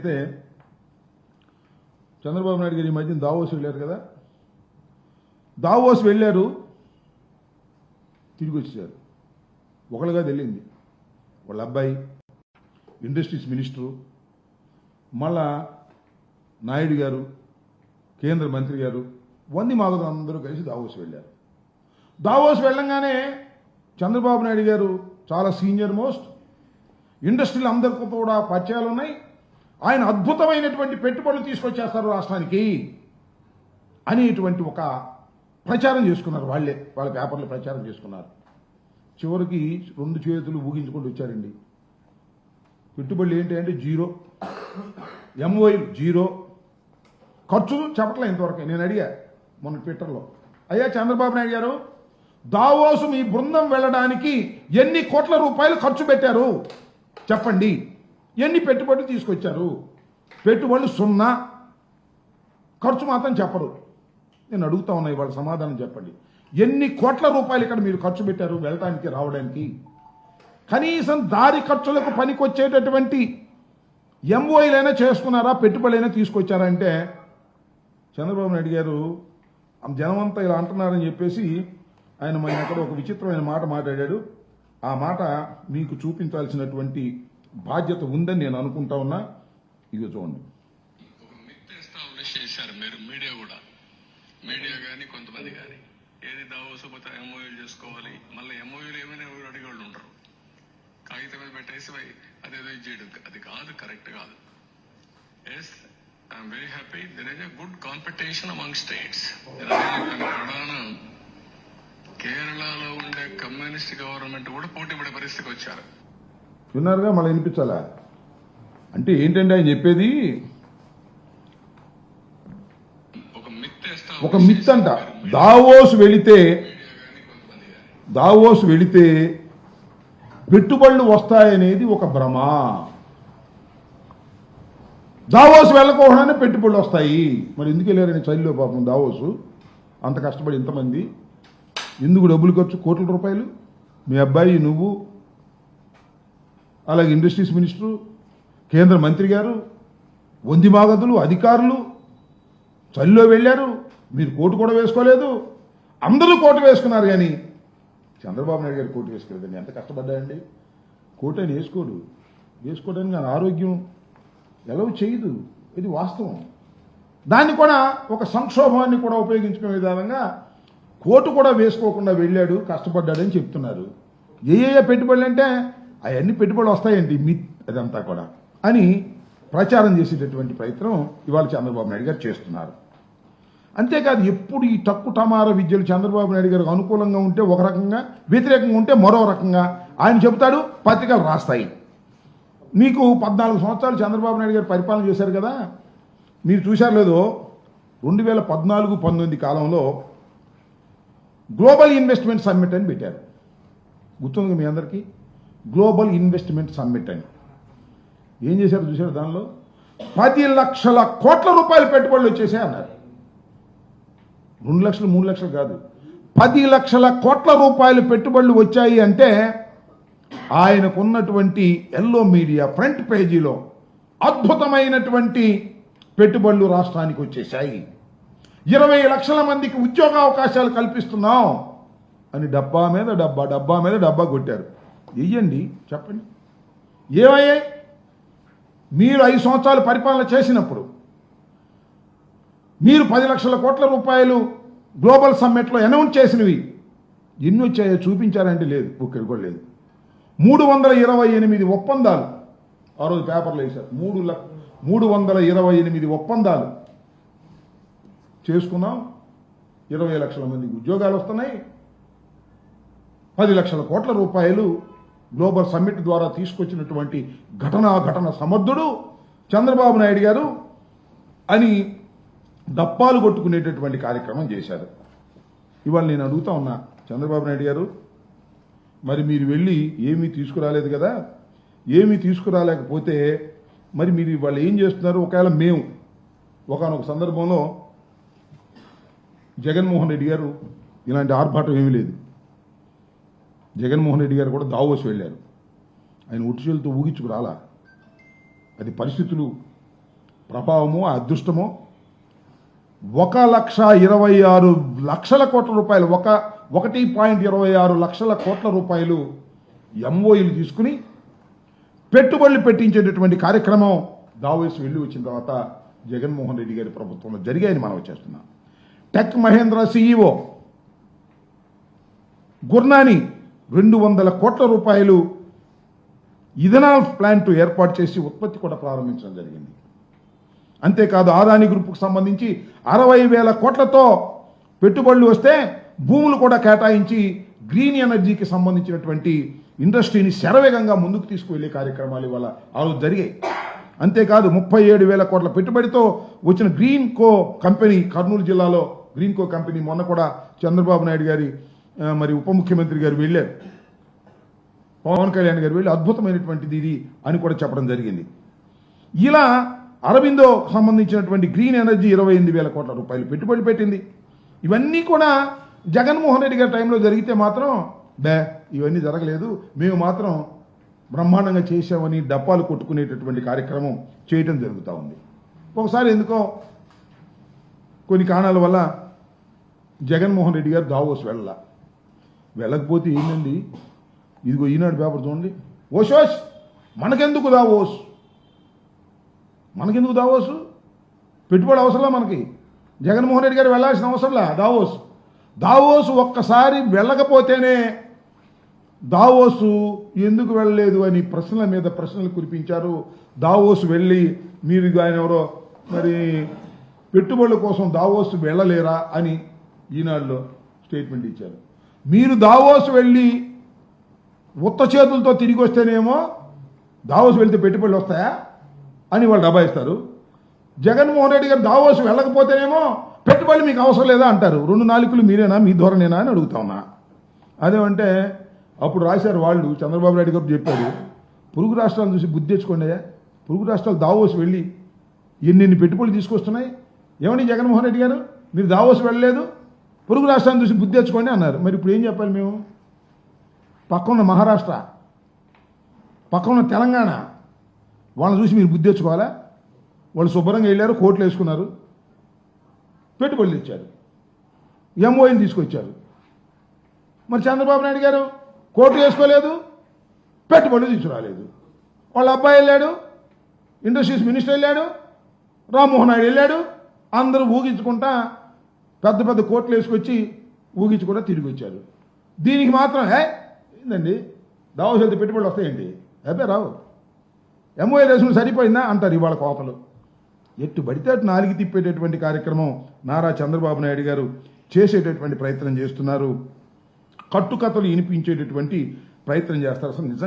అయితే చంద్రబాబు నాయుడు గారు ఈ మధ్యన దావోస్ వెళ్ళారు కదా, దావోస్ వెళ్ళారు, తిరిగి వచ్చేసారు. ఒకళ్ళుగా తెలియంది వాళ్ళ అబ్బాయి ఇండస్ట్రీస్ మినిస్టరు, మళ్ళా నాయుడు గారు కేంద్ర మంత్రి గారు వంది మాగదు అందరూ కలిసి దావోస్ వెళ్ళారు. దావోస్ వెళ్ళంగానే చంద్రబాబు నాయుడు గారు చాలా సీనియర్ మోస్ట్, ఇండస్ట్రీలు అందరికీ కూడా పరిచయాలు ఉన్నాయి, ఆయన అద్భుతమైనటువంటి పెట్టుబడులు తీసుకొచ్చేస్తారు రాష్ట్రానికి అనేటువంటి ఒక ప్రచారం చేసుకున్నారు. వాళ్ళ పేపర్లో ప్రచారం చేసుకున్నారు. చివరికి 2 చేతులు ఊగించుకుంటూ వచ్చారండి. పెట్టుబడులు ఏంటి అంటే జీరో, ఎంఓఐలు జీరో, ఖర్చులు చెప్పట్లే ఇంతవరకు. నేను అడిగా మొన్న ట్విట్టర్లో, అయ్యా చంద్రబాబు నాయుడు గారు, దావోసు మీ బృందం వెళ్ళడానికి ఎన్ని కోట్ల రూపాయలు ఖర్చు పెట్టారు చెప్పండి, ఎన్ని పెట్టుబడులు తీసుకొచ్చారు? పెట్టుబడులు 0, ఖర్చు మాత్రం చెప్పరు. నేను అడుగుతా ఉన్నా, ఇవాళ సమాధానం చెప్పండి. ఎన్ని కోట్ల రూపాయలు ఇక్కడ మీరు ఖర్చు పెట్టారు వెళ్ళడానికి రావడానికి? కనీసం దారి ఖర్చులకు పనికొచ్చేటటువంటి ఎంఓఐలైనా చేసుకున్నారా, పెట్టుబడులైనా తీసుకొచ్చారా అంటే చంద్రబాబు నాయుడు గారు జనమంతా ఇలా అంటున్నారని చెప్పేసి ఆయన ఎక్కడ ఒక విచిత్రమైన మాట మాట్లాడాడు. ఆ మాట మీకు చూపించాల్సినటువంటి బాధ్యత ఉందని నేను అనుకుంటా ఉన్నా. ఇగో చూడండి. చేశారు మీరు మీడియా కానీ కొంతమంది కానీ ఏది దావోసుపోతే ఎంఓయూలు చేసుకోవాలి, మళ్ళీ ఎంఓయూలు ఏమైనా అడిగేవాళ్ళు ఉంటారు. కాగితం మీద పెట్టేసి అదేదో చేయడం అది కాదు, కరెక్ట్ కాదు. Yes, I'm very happy. There is a good competition among states. ప్రధాన కేరళలో ఉండే కమ్యూనిస్ట్ గవర్నమెంట్ కూడా పోటీ పడే పరిస్థితికి వచ్చారు. విన్నారుగా, మళ్ళీ వినిపించాలా? అంటే ఏంటంటే ఆయన చెప్పేది ఒక మిత్ అంట. దావోస్ వెళితే పెట్టుబడులు వస్తాయనేది ఒక భ్రమ. దావోస్ వెళ్ళకోకుండానే పెట్టుబడులు వస్తాయి. మరి ఎందుకు వెళ్ళారని చలిలో పాపం దావోసు అంత కష్టపడి ఇంతమంది ఎందుకు డబ్బులు ఖర్చు, కోట్ల రూపాయలు? మీ అబ్బాయి, నువ్వు, అలాగే ఇండస్ట్రీస్ మినిస్టరు, కేంద్ర మంత్రి గారు, వంది మాగదులు, అధికారులు చలిలో వెళ్ళారు. మీరు కోటు కూడా వేసుకోలేదు, అందరూ కోటు వేసుకున్నారు. కానీ చంద్రబాబు నాయుడు గారు కోటు వేసుకోలేదండి. ఎంత కష్టపడ్డాయండి. కోటు ఆయన వేసుకోవడానికి ఆయన ఆరోగ్యం ఎలా చేయదు, ఇది వాస్తవం. దాన్ని కూడా ఒక సంక్షోభాన్ని కూడా ఉపయోగించుకునే విధానంగా కోటు కూడా వేసుకోకుండా వెళ్ళాడు, కష్టపడ్డాడని చెప్తున్నారు. ఏ పెట్టుబడులు అంటే అవన్నీ పెట్టుబడులు వస్తాయండి, మిత్ అదంతా కూడా అని ప్రచారం చేసేటటువంటి ప్రయత్నం ఇవాళ చంద్రబాబు నాయుడు గారు చేస్తున్నారు. అంతేకాదు, ఎప్పుడు ఈ టక్కు టమార విద్యలు చంద్రబాబు నాయుడు గారికి అనుకూలంగా ఉంటే ఒక రకంగా, వ్యతిరేకంగా ఉంటే మరో రకంగా ఆయన చెబుతాడు, పత్రికలు రాస్తాయి. మీకు 14 సంవత్సరాలు చంద్రబాబు నాయుడు గారు పరిపాలన చేశారు కదా, మీరు చూశారు లేదో, 2014-19 కాలంలో గ్లోబల్ ఇన్వెస్ట్మెంట్ సమ్మిట్ అని పెట్టారు. గుర్తుంది మీ అందరికీ, గ్లోబల్ ఇన్వెస్ట్మెంట్ సమ్మిట్ అని. ఏం చేశారు చూశారు? దానిలో 10 లక్షల కోట్ల రూపాయల పెట్టుబడులు వచ్చేసాయి అన్నారు. 2 లక్షలు 3 లక్షలు కాదు, 10 లక్షల కోట్ల రూపాయల పెట్టుబడులు వచ్చాయి. అంటే ఆయనకున్నటువంటి ఎల్లో మీడియా ఫ్రంట్ పేజీలో అద్భుతమైనటువంటి పెట్టుబడులు రాష్ట్రానికి వచ్చేసాయి, 20 లక్షల మందికి ఉద్యోగ అవకాశాలు కల్పిస్తున్నాం అని డబ్బా మీద డబ్బా కొట్టారు. వెయ్యండి, చెప్పండి ఏమయ్యాయి? మీరు 5 సంవత్సరాలు పరిపాలన చేసినప్పుడు మీరు 10 లక్షల కోట్ల రూపాయలు గ్లోబల్ సమ్మిట్లో అనౌన్స్ చేసినవి ఎన్ని వచ్చాయో చూపించారంటే లేదు, ఒక్కటి కూడా లేదు. 328 ఒప్పందాలు ఆ రోజు పేపర్లో వేశారు. 328 ఒప్పందాలు చేసుకున్నాం, 20 లక్షల మందికి ఉద్యోగాలు వస్తున్నాయి, 10 లక్షల కోట్ల రూపాయలు గ్లోబల్ సమ్మిట్ ద్వారా తీసుకొచ్చినటువంటి ఘటన సమర్థుడు చంద్రబాబు నాయుడు గారు అని డప్పాలు కొట్టుకునేటటువంటి కార్యక్రమం చేశారు. ఇవాళ నేను అడుగుతా ఉన్నా, చంద్రబాబు నాయుడు గారు, మరి మీరు వెళ్ళి ఏమీ తీసుకురాలేదు కదా, ఏమీ తీసుకురాలేకపోతే మరి మీరు ఇవాళ ఏం చేస్తున్నారు? ఒకవేళ మేము ఒకానొక సందర్భంలో జగన్మోహన్ రెడ్డి గారు ఇలాంటి ఆర్భాటం ఏమీ లేదు, జగన్మోహన్ రెడ్డి గారు కూడా దావోస్ వెళ్ళారు. ఆయన ఉట్టుచేలతో ఊగించుకు రాలా, అది పరిస్థితులు ప్రభావమో ఆ అదృష్టమో 1,26,00,000 కోట్ల రూపాయలు 1.26 లక్షల కోట్ల రూపాయలు ఎంఓయూలు తీసుకుని పెట్టుబడులు పెట్టించేటటువంటి కార్యక్రమం దావోస్ వెళ్ళి వచ్చిన తర్వాత జగన్మోహన్ రెడ్డి గారి ప్రభుత్వంలో జరిగాయని మనం చేస్తున్నాం. టెక్ మహేంద్ర సిఇఓ గుర్నాని 200 కోట్ల రూపాయలు ఇథనాల్ ప్లాంట్ ఏర్పాటు చేసి ఉత్పత్తి కూడా ప్రారంభించడం జరిగింది. అంతేకాదు అదానీ గ్రూప్కు సంబంధించి 60,000 కోట్లతో పెట్టుబడులు వస్తే భూములు కూడా కేటాయించి గ్రీన్ ఎనర్జీకి సంబంధించినటువంటి ఇండస్ట్రీని శరవేగంగా ముందుకు తీసుకువెళ్లే కార్యక్రమాలు ఇవాళ ఆ రోజు జరిగాయి. అంతేకాదు 37,000 కోట్ల పెట్టుబడితో వచ్చిన గ్రీన్ కో కంపెనీ కర్నూలు జిల్లాలో గ్రీన్ కో కంపెనీ మొన్న కూడా చంద్రబాబు నాయుడు గారి మరి ఉప ముఖ్యమంత్రి గారు వెళ్ళారు, పవన్ కళ్యాణ్ గారు వెళ్ళి అద్భుతమైనటువంటిది ఇది అని కూడా చెప్పడం జరిగింది. ఇలా అరబిందో సంబంధించినటువంటి గ్రీన్ ఎనర్జీ 28,000 కోట్ల రూపాయలు పెట్టుబడి పెట్టింది. ఇవన్నీ కూడా జగన్మోహన్ రెడ్డి గారి టైంలో జరిగితే మాత్రం ఇవన్నీ జరగలేదు, మేము మాత్రం బ్రహ్మాండంగా చేసామని డప్పాలు కొట్టుకునేటటువంటి కార్యక్రమం చేయటం జరుగుతూ ఉంది. ఒకసారి ఎందుకో కొన్ని కారణాల వల్ల జగన్మోహన్ రెడ్డి గారు దావోస్ వెళ్ళకపోతే ఏంటండి, ఇదిగో ఈనాడు పేపర్ చూడండి, ఓషోష్ మనకెందుకు దావోసు పెట్టుబడి అవసరంలా మనకి, జగన్మోహన్ రెడ్డి గారు వెళ్ళాల్సిన అవసరంలా దావోసు ఒక్కసారి వెళ్ళకపోతేనే దావోసు ఎందుకు వెళ్ళలేదు అని ప్రశ్నల మీద ప్రశ్నలు కురిపించారు. దావోసు వెళ్ళి మీరు ఆయన ఎవరో మరి పెట్టుబడుల కోసం దావోసు వెళ్ళలేరా అని ఈనాడులో స్టేట్మెంట్ ఇచ్చారు. మీరు దావోసు వెళ్ళి ఉత్త చేతులతో తిరిగి వస్తేనేమో దావోసు వెళ్తే పెట్టుబడులు వస్తాయా అని వాళ్ళు దబాయిస్తారు. జగన్మోహన్ రెడ్డి గారు దావోసు వెళ్ళకపోతేనేమో పెట్టుబడులు మీకు అవసరం లేదా అంటారు. 2 నాలుకలు మీరేనా, మీ ధోరణేనా అని అడుగుతా ఉన్నా. అదేమంటే అప్పుడు రాశారు వాళ్ళు, చంద్రబాబు నాయుడు గారు చెప్పాడు, పొరుగు రాష్ట్రాలను చూసి బుద్ధి తెచ్చుకోండి, పొరుగు రాష్ట్రాలు దావోసు వెళ్ళి ఎన్ని పెట్టుబడులు తీసుకొస్తున్నాయి, ఏమని జగన్మోహన్ రెడ్డి గారు మీరు దావోసు వెళ్ళలేదు, పొరుగు రాష్ట్రాలను చూసి బుద్ధి తెచ్చుకోండి అన్నారు. మరి ఇప్పుడు ఏం చెప్పాలి మేము? పక్కన మహారాష్ట్ర, పక్కన తెలంగాణ, వాళ్ళని చూసి మీరు బుద్ధి తెచ్చుకోవాలా? వాళ్ళు శుభ్రంగా వెళ్ళారు, కోట్లు వేసుకున్నారు, పెట్టుబడులు ఇచ్చారు, ఎంఓఎని తీసుకొచ్చారు. మరి చంద్రబాబు నాయుడు గారు కోట్లు వేసుకోలేదు, పెట్టుబడులు తీసుకురాలేదు. వాళ్ళ అబ్బాయి వెళ్ళాడు, ఇండస్ట్రీస్ మినిస్టర్ వెళ్ళాడు, రామ్మోహన్ నాయుడు వెళ్ళాడు, అందరూ ఊగించుకుంటా పెద్ద పెద్ద కోట్లు వేసుకొచ్చి ఊగించుకుంటా తిరిగి వచ్చారు. దీనికి మాత్రం ఏందండి దావోస్ వెళ్తే పెట్టుబడులు వస్తాయండి, రావు, ఎంఓఏ రేసులు సరిపోయిందా అంటారు ఇవాళ కోతలు. ఎట్టు పడితే అటు నాలుగు తిప్పేటటువంటి కార్యక్రమం నారా చంద్రబాబు నాయుడు గారు చేసేటటువంటి ప్రయత్నం చేస్తున్నారు. కట్టుకథలు వినిపించేటటువంటి ప్రయత్నం చేస్తారు. అసలు నిజంగా